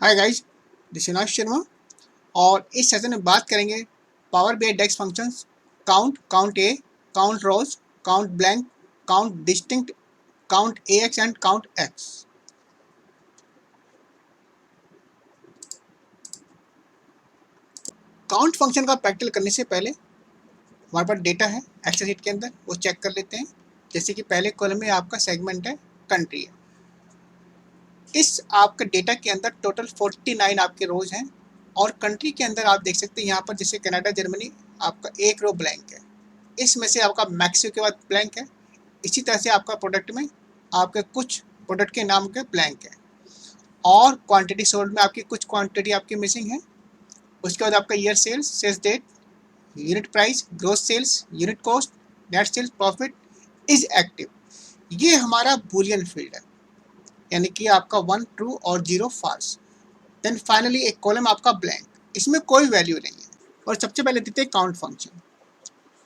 Hi guys, this is Sharma और इस session में बात करेंगे power BI DAX functions count, count A, count rows, count blank, count distinct, count AX and count X। Count function का practical करने से पहले हमारे पास डेटा है एक्सेल शीट के अंदर, वो चेक कर लेते हैं। जैसे कि पहले कॉलम में आपका सेगमेंट है, कंट्री है। इस आपके डेटा के अंदर टोटल 49 आपके रोज हैं और कंट्री के अंदर आप देख सकते हैं यहाँ पर जैसे कनाडा, जर्मनी, आपका एक रो ब्लैंक है। इसमें से आपका मैक्सिको के बाद ब्लैंक है। इसी तरह से आपका प्रोडक्ट में आपके कुछ प्रोडक्ट के नाम के ब्लैंक है और क्वांटिटी सोल्ड में आपकी कुछ क्वांटिटी आपकी मिसिंग है। उसके बाद आपका year sales, sales date, unit price, gross sales, unit cost, net sales, profit is active. ये हमारा बूलियन फील्ड है, यानी कि आपका 1 ट्रू और 0 फॉल्स। देन फाइनली एक कॉलम आपका ब्लैंक, इसमें कोई वैल्यू नहीं है। और सबसे पहले देते हैं काउंट फंक्शन।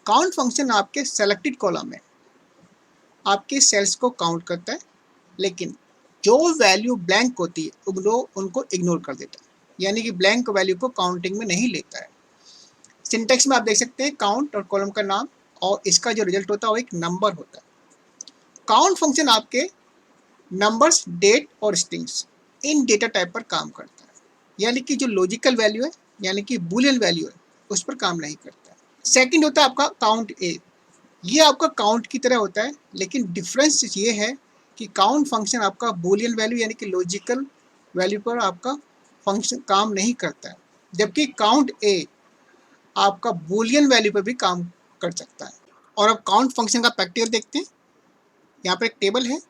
काउंट फंक्शन आपके सेलेक्टेड कॉलम में आपके सेल्स को काउंट करता है, लेकिन जो वैल्यू ब्लैंक होती है उनको इग्नोर कर देता है, यानी कि ब्लैंक वैल्यू को काउंटिंग में नहीं लेता है। सिंटेक्स में आप देख सकते हैं काउंट और कॉलम का नाम, और इसका जो रिजल्ट होता है वो एक नंबर होता है। काउंट फंक्शन आपके नंबर्स, डेट और स्ट्रिंग्स इन डेटा टाइप पर काम करता है, यानी कि जो लॉजिकल वैल्यू है यानी कि बूलियन वैल्यू है उस पर काम नहीं करता है। सेकंड होता है आपका काउंट ए। ये आपका काउंट की तरह होता है, लेकिन डिफरेंस ये है कि काउंट फंक्शन आपका बूलियन वैल्यू यानी कि लॉजिकल वैल्यू पर आपका फंक्शन काम नहीं करता है, जबकि काउंट ए आपका बूलियन वैल्यू पर भी काम कर सकता है। और अब काउंट फंक्शन का प्रैक्टिकल देखते हैं। यहाँ पर एक टेबल है,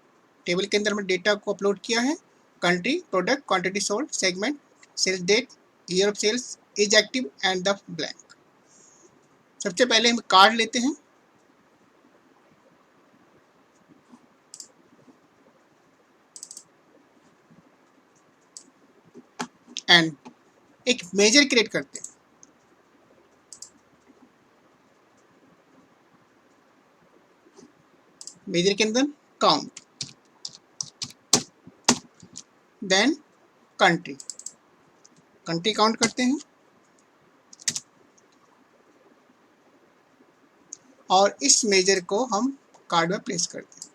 टेबल के अंदर हमने डेटा को अपलोड किया है। Country, product, quantity sold, segment, sales date, year of sales, is active and the blank. सबसे पहले हम कार्ड लेते हैं। एंड एक मेजर क्रिएट करते हैं। मेजर के अंदर count, then country, country count करते हैं और इस मेजर को हम कार्ड में प्लेस करते हैं।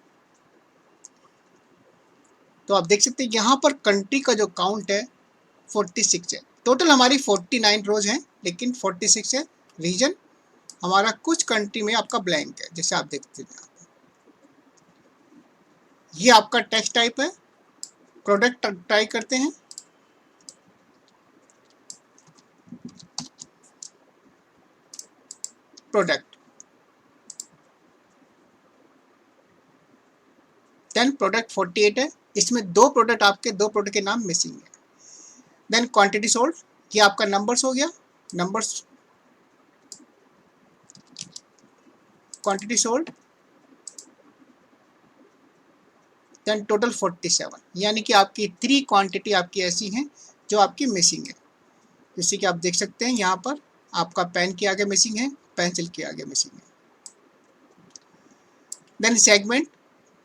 तो आप देख सकते हैं यहाँ पर कंट्री का जो काउंट है 46 है। टोटल हमारी 49 रोज हैं, लेकिन 46 है। रीजन हमारा कुछ कंट्री में आपका ब्लैंक है, जैसे आप देखते हैं। ये आपका टेक्स्ट टाइप है। प्रोडक्ट ट्राई करते हैं। प्रोडक्ट, देन प्रोडक्ट 48 है। इसमें दो प्रोडक्ट आपके, दो प्रोडक्ट के नाम मिसिंग है। देन क्वांटिटी सोल्ड, ये आपका नंबर्स हो गया, numbers, quantity sold, then total 47, यानी कि आपकी 3 क्वांटिटी आपकी ऐसी हैं जो आपकी मिसिंग है। जैसे कि आप देख सकते हैं यहाँ पर आपका पेन के आगे मिसिंग है, पेंसिल के आगे मिसिंग है। देन सेगमेंट,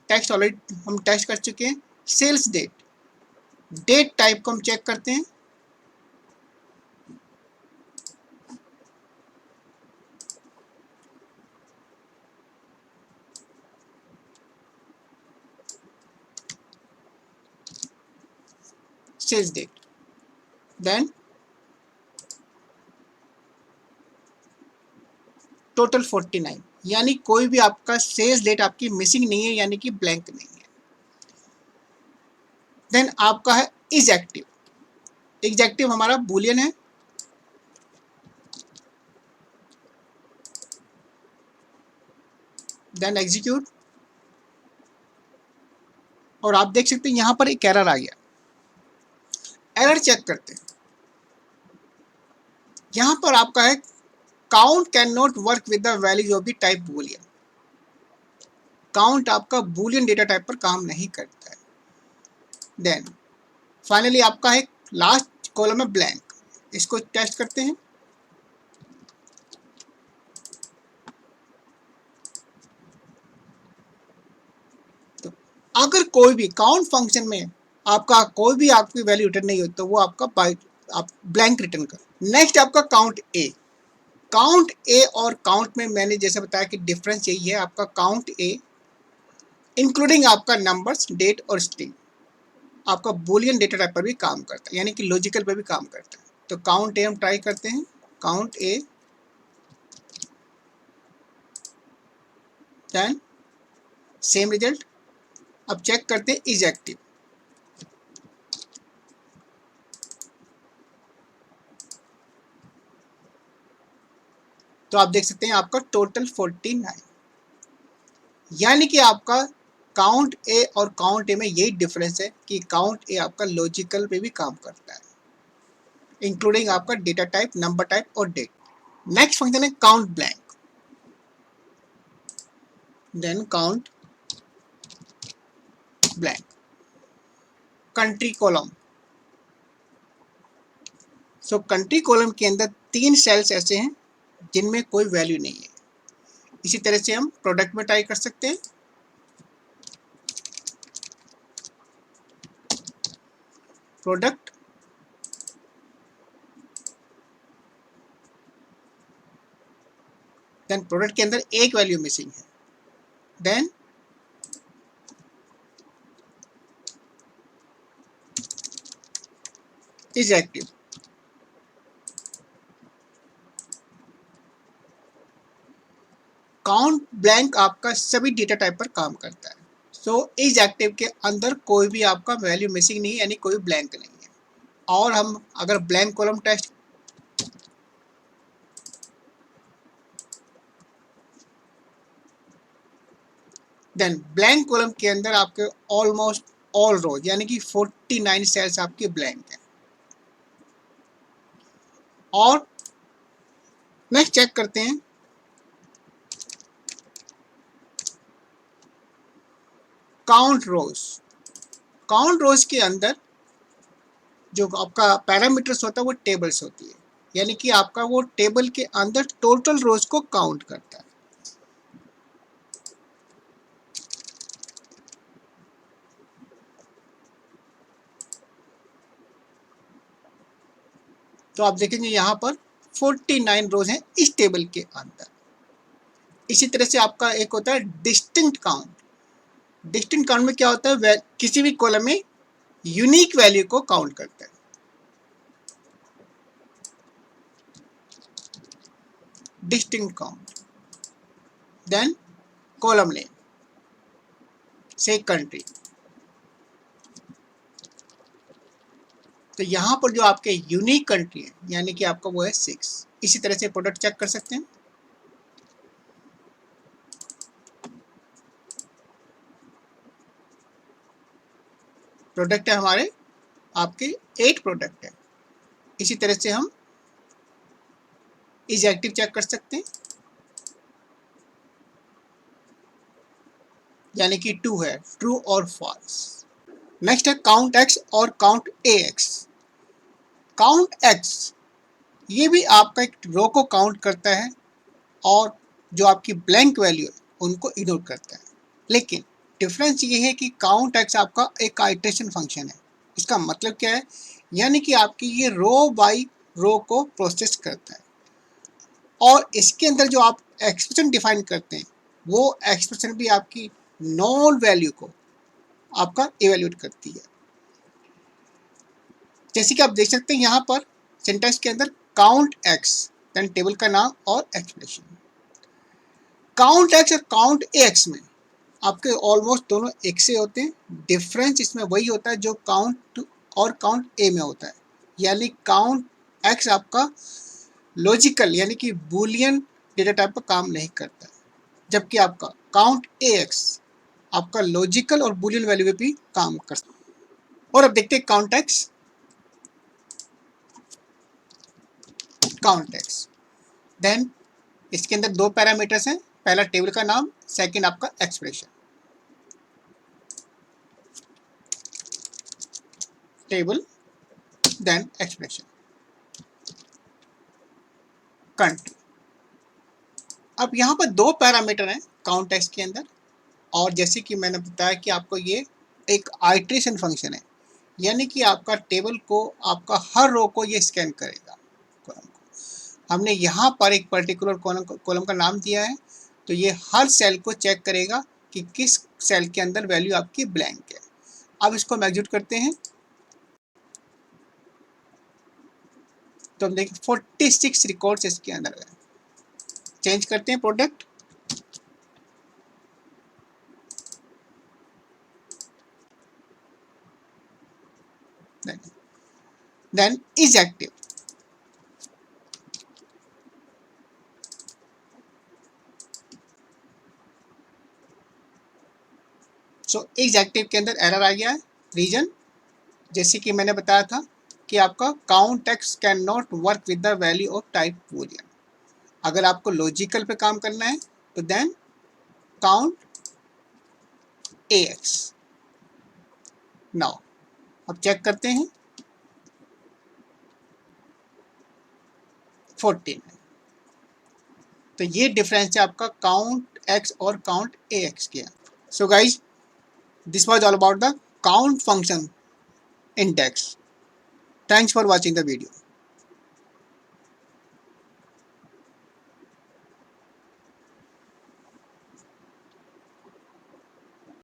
टेक्स्ट ऑलरेडी हम टेस्ट कर चुके हैं। सेल्स डेट, डेट टाइप को हम चेक करते हैं। सेल्स डेट, देन टोटल 49, यानी कोई भी आपका सेल्स डेट आपकी मिसिंग नहीं है, यानी कि ब्लैंक नहीं है। देन आपका है इज एक्टिव। एग्जेक्टिव हमारा बूलियन है। देन एग्जीक्यूट, और आप देख सकते हैं यहाँ पर एक एरर आ गया। एरर चेक करते हैं। यहाँ पर आपका है count can not work with the values of the type Boolean. Count आपका बूलियन डेटा टाइप पर काम नहीं करता है। देन फाइनली आपका है लास्ट कॉलम है ब्लैंक। इसको टेस्ट करते हैं। तो अगर कोई भी काउंट फंक्शन में आपका कोई भी आपकी वैल्यू रिटर्न नहीं होती तो वो आपका बाय आप ब्लैंक रिटर्न कर। नेक्स्ट आपका काउंट ए। काउंट ए और काउंट में मैंने जैसे बताया कि डिफरेंस यही है, आपका काउंट ए इंक्लूडिंग आपका नंबर्स, डेट और स्ट्रिंग आपका बूलियन डेटा टाइप पर भी काम करता है, यानी कि लॉजिकल पर भी काम करता है। तो काउंट ए हम ट्राई करते हैं, काउंट ए, देन सेम रिजल्ट। अब चेक करते हैं इज एक्टिव। तो आप देख सकते हैं आपका टोटल 49, यानी कि आपका काउंट ए और काउंट ए में यही डिफरेंस है कि काउंट ए आपका लॉजिकल पे भी काम करता है, इंक्लूडिंग आपका डेटा टाइप, नंबर टाइप और डेट। नेक्स्ट फंक्शन है count blank, then count blank. Country column, so country column के अंदर 3 सेल्स ऐसे हैं जिनमें कोई वैल्यू नहीं है। इसी तरह से हम प्रोडक्ट में ट्राई कर सकते हैं, प्रोडक्ट, देन प्रोडक्ट के अंदर एक वैल्यू मिसिंग है, then is active. Count blank आपका सभी डेटा टाइप पर काम करता है। सो इज एक्टिव के अंदर कोई भी आपका वैल्यू मिसिंग नहीं है, यानी कोई ब्लैंक नहीं है। और हम अगर blank column test, then blank column के अंदर आपके ऑलमोस्ट ऑल रोज यानी कि 49 सेल्स आपके ब्लैंक हैं। और नेक्स्ट चेक करते हैं काउंट रोज। काउंट रोज के अंदर जो आपका पैरामीटर्स होता है वो टेबल्स होती है, यानी कि आपका वो टेबल के अंदर टोटल रोज को काउंट करता है। तो आप देखेंगे यहाँ पर 49 रोज हैं इस टेबल के अंदर। इसी तरह से आपका एक होता है डिस्टिंक्ट काउंट। डिस्टिंक्ट काउंट में क्या होता है, किसी भी कॉलम में यूनिक वैल्यू को काउंट करता है। Distinct count, then column name से कंट्री। तो यहाँ पर जो आपके यूनिक कंट्री है यानी कि आपका वो है 6। इसी तरह से प्रोडक्ट चेक कर सकते हैं, प्रोडक्ट है हमारे आपके 8 प्रोडक्ट है। इसी तरह से हम इज एक्टिव चेक कर सकते हैं, यानी कि 2 है, ट्रू और फॉल्स। नेक्स्ट है काउंट एक्स और count A x. Count x ये भी आपका एक रो को काउंट करता है और जो आपकी ब्लैंक वैल्यू है उनको इग्नोर करता है। लेकिन डिफरेंस ये है कि काउंट एक्स आपका एक आइटरेशन फंक्शन है। इसका मतलब क्या है, यानी कि आपकी ये रो बाई रो को प्रोसेस करता है और इसके अंदर जो आप एक्सप्रेशन डिफाइन करते हैं वो एक्सप्रेशन भी आपकी नॉन वैल्यू को आपका इवेल्यूएट करती है। जैसे कि आप देख सकते हैं यहाँ पर सिंटेक्स के अंदर काउंट एक्स, देन टेबल का नाम और एक्सप्रेशन। काउंट एक्स और काउंट ए एक्स में आपके ऑलमोस्ट दोनों एक से होते हैं। डिफरेंस इसमें वही होता है जो काउंट और काउंट ए में होता है, यानी काउंट एक्स आपका लॉजिकल यानी कि बूलियन डेटा टाइप पर काम नहीं करता है, जबकि आपका काउंट ए एक्स आपका लॉजिकल और बूलियन वैल्यू पे भी काम करता है। और अब देखते हैं count X, count X, then इसके अंदर 2 पैरामीटर्स हैं, पहला टेबल का नाम, सेकंड आपका expression. Table then expression, country. अब यहाँ पर 2 पैरामीटर हैं काउंट टेक्स्ट के अंदर, और जैसे कि मैंने बताया कि आपको ये एक आइट्रेशन फंक्शन है, यानी कि आपका टेबल को, आपका हर रो को ये स्कैन करेगा कॉलम को। हमने यहाँ पर एक पर्टिकुलर कॉलम का नाम दिया है, तो ये हर सेल को चेक करेगा कि किस सेल के अंदर वैल्यू आपकी ब्लैंक है। अब इसको हम एग्जीक्यूट करते हैं तो हम देखिए 46 रिकॉर्ड्स इसके अंदर है। चेंज करते हैं product, then is active. So is active के अंदर एरर आ गया है। रीजन जैसे कि मैंने बताया था कि आपका count x can not work with the value of type Boolean. अगर आपको लॉजिकल पे काम करना है तो then count A x. Now अब चेक करते हैं 14 में। तो ये डिफरेंस है आपका काउंट एक्स और काउंट ए एक्स किया। So guys, this was all about the count function in DAX. Thanks for watching the video.